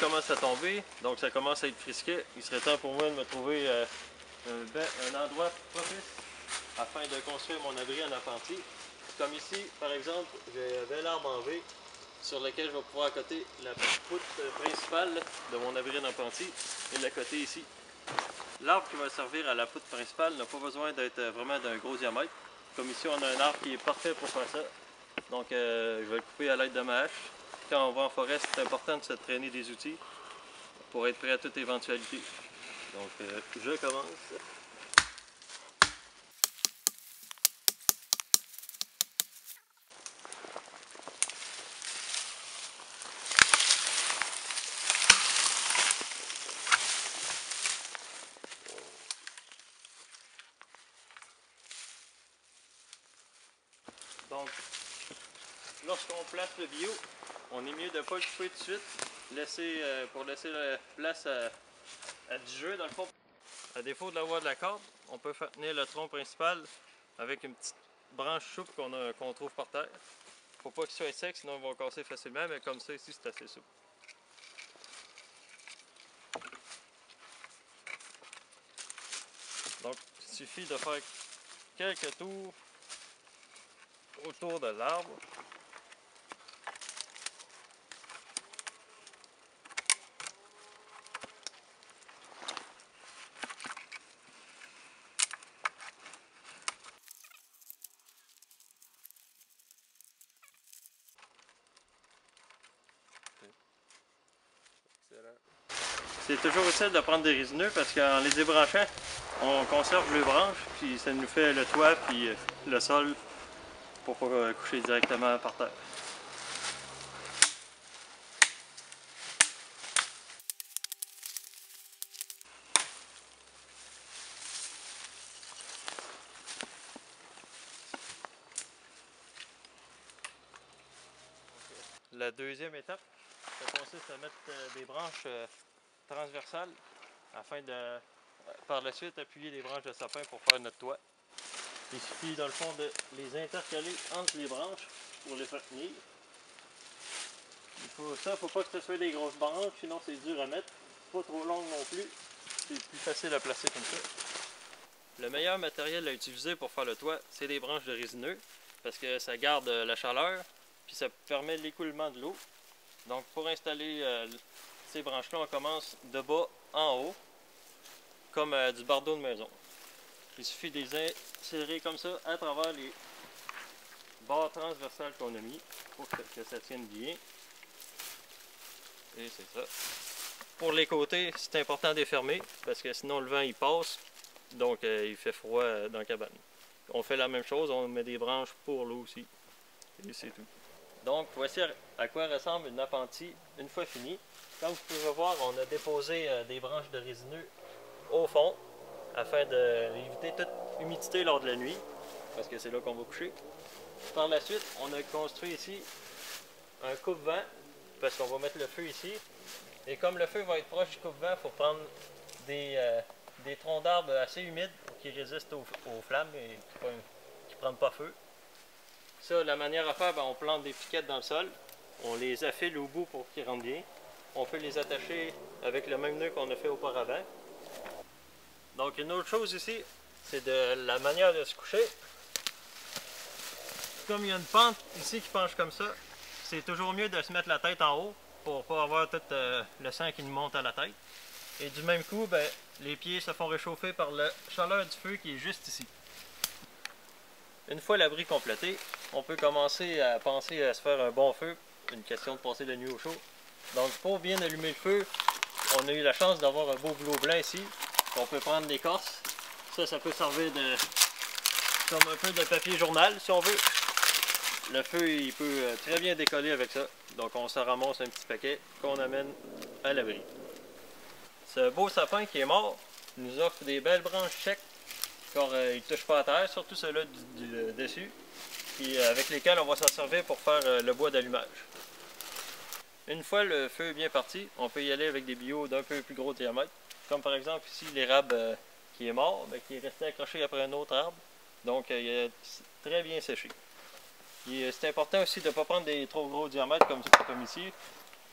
commence à tomber, donc ça commence à être frisquet. Il serait temps pour moi de me trouver un endroit propice afin de construire mon abri en appentis. Comme ici, par exemple, j'ai un bel arbre en V sur lequel je vais pouvoir accoter la poutre principale de mon abri en appentis et l'accoter ici. L'arbre qui va servir à la poutre principale n'a pas besoin d'être vraiment d'un gros diamètre. Comme ici, on a un arbre qui est parfait pour faire ça. Donc, je vais le couper à l'aide de ma hache. Quand on va en forêt, c'est important de se traîner des outils pour être prêt à toute éventualité. Donc, je commence. Donc, lorsqu'on place le bio, on est mieux de ne pas le couper tout de suite, pour laisser la place à du jeu dans le fond. À défaut de l'avoir de la corde, on peut faire tenir le tronc principal avec une petite branche souple qu'on trouve par terre. Faut pas qu'il soit sec, sinon il va casser facilement, mais comme ça ici c'est assez souple. Donc il suffit de faire quelques tours autour de l'arbre. C'est toujours utile de prendre des résineux parce qu'en les débranchant, on conserve les branches, puis ça nous fait le toit puis le sol pour pas coucher directement par terre. La deuxième étape, ça consiste à mettre des branches transversales afin de, par la suite, appuyer les branches de sapin pour faire notre toit. Il suffit, dans le fond, de les intercaler entre les branches pour les faire tenir. Il faut pas que ce soit des grosses branches, sinon c'est dur à mettre. Pas trop longues non plus. C'est plus facile à placer comme ça. Le meilleur matériel à utiliser pour faire le toit, c'est des branches de résineux, parce que ça garde la chaleur, puis ça permet l'écoulement de l'eau. Donc pour installer ces branches-là, on commence de bas en haut, comme du bardeau de maison. Il suffit de les insérer comme ça à travers les barres transversales qu'on a mis pour que ça tienne bien. Et c'est ça. Pour les côtés, c'est important de les fermer parce que sinon le vent il passe, donc il fait froid dans la cabane. On fait la même chose, on met des branches pour l'eau aussi. Et c'est tout. Donc voici à quoi ressemble une appentis une fois finie. Comme vous pouvez voir, on a déposé des branches de résineux au fond afin d'éviter toute humidité lors de la nuit, parce que c'est là qu'on va coucher. Par la suite, on a construit ici un coupe-vent, parce qu'on va mettre le feu ici. Et comme le feu va être proche du coupe-vent, il faut prendre des troncs d'arbres assez humides qui résistent aux flammes et qui ne prennent pas feu. Ça, la manière à faire, on plante des piquettes dans le sol, on les affile au bout pour qu'ils rentrent bien. On peut les attacher avec le même nœud qu'on a fait auparavant. Donc une autre chose ici, c'est de la manière de se coucher. Comme il y a une pente ici qui penche comme ça, c'est toujours mieux de se mettre la tête en haut pour ne pas avoir tout le sang qui nous monte à la tête. Et du même coup, les pieds se font réchauffer par la chaleur du feu qui est juste ici. Une fois l'abri complété, on peut commencer à penser à se faire un bon feu. Une question de passer la nuit au chaud. Donc pour bien allumer le feu, on a eu la chance d'avoir un beau boulot blanc ici. On peut prendre l'écorce. Ça peut servir comme un peu de papier journal si on veut. Le feu il peut très bien décoller avec ça. Donc on se ramasse un petit paquet qu'on amène à l'abri. Ce beau sapin qui est mort nous offre des belles branches secs car il ne touche pas à terre, surtout ceux-là du dessus, et avec lesquels on va s'en servir pour faire le bois d'allumage. Une fois le feu bien parti, on peut y aller avec des bio d'un peu plus gros diamètre, comme par exemple ici l'érable qui est mort, qui est resté accroché après un autre arbre, donc il est très bien séché. C'est important aussi de ne pas prendre des trop gros diamètres comme ici,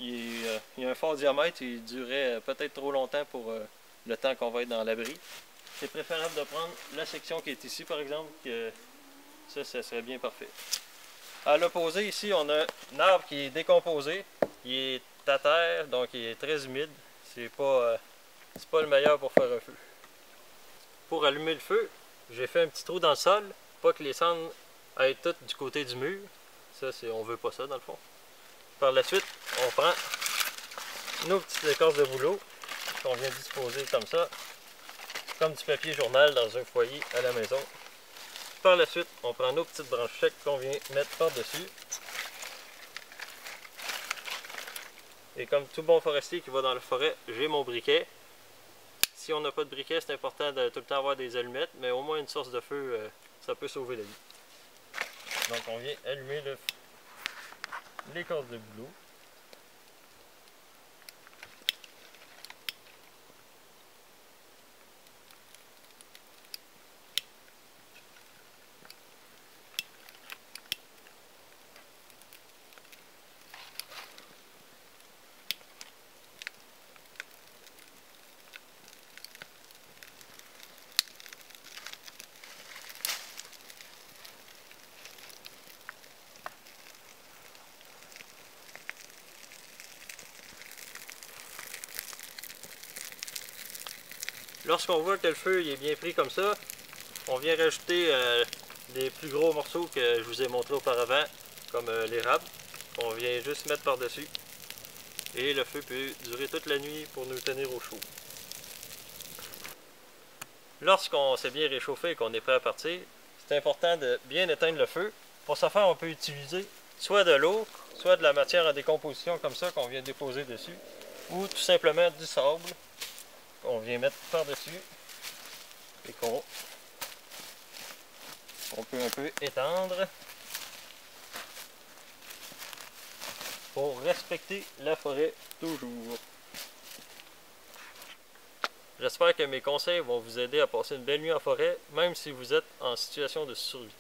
il y a un fort diamètre et il durait peut-être trop longtemps pour le temps qu'on va être dans l'abri. C'est préférable de prendre la section qui est ici par exemple, que ça serait bien parfait. À l'opposé ici, on a un arbre qui est décomposé, il est à terre, donc il est très humide. C'est pas le meilleur pour faire un feu. Pour allumer le feu, j'ai fait un petit trou dans le sol, pas que les cendres aillent toutes du côté du mur. Ça, on veut pas ça dans le fond. Par la suite, on prend nos petites écorces de bouleau qu'on vient disposer comme ça, comme du papier journal dans un foyer à la maison. Par la suite, on prend nos petites branches secs qu'on vient mettre par-dessus. Et comme tout bon forestier qui va dans la forêt, j'ai mon briquet. Si on n'a pas de briquet, c'est important de tout le temps avoir des allumettes, mais au moins une source de feu, ça peut sauver la vie. Donc on vient allumer l'écorce de bouleau. Lorsqu'on voit que le feu est bien pris comme ça, on vient rajouter des plus gros morceaux que je vous ai montré auparavant, comme l'érable, qu'on vient juste mettre par-dessus. Et le feu peut durer toute la nuit pour nous tenir au chaud. Lorsqu'on s'est bien réchauffé et qu'on est prêt à partir, c'est important de bien éteindre le feu. Pour ce faire, on peut utiliser soit de l'eau, soit de la matière en décomposition comme ça qu'on vient déposer dessus, ou tout simplement du sable qu'on vient mettre par-dessus et qu'on peut un peu étendre pour respecter la forêt toujours. J'espère que mes conseils vont vous aider à passer une belle nuit en forêt, même si vous êtes en situation de survie.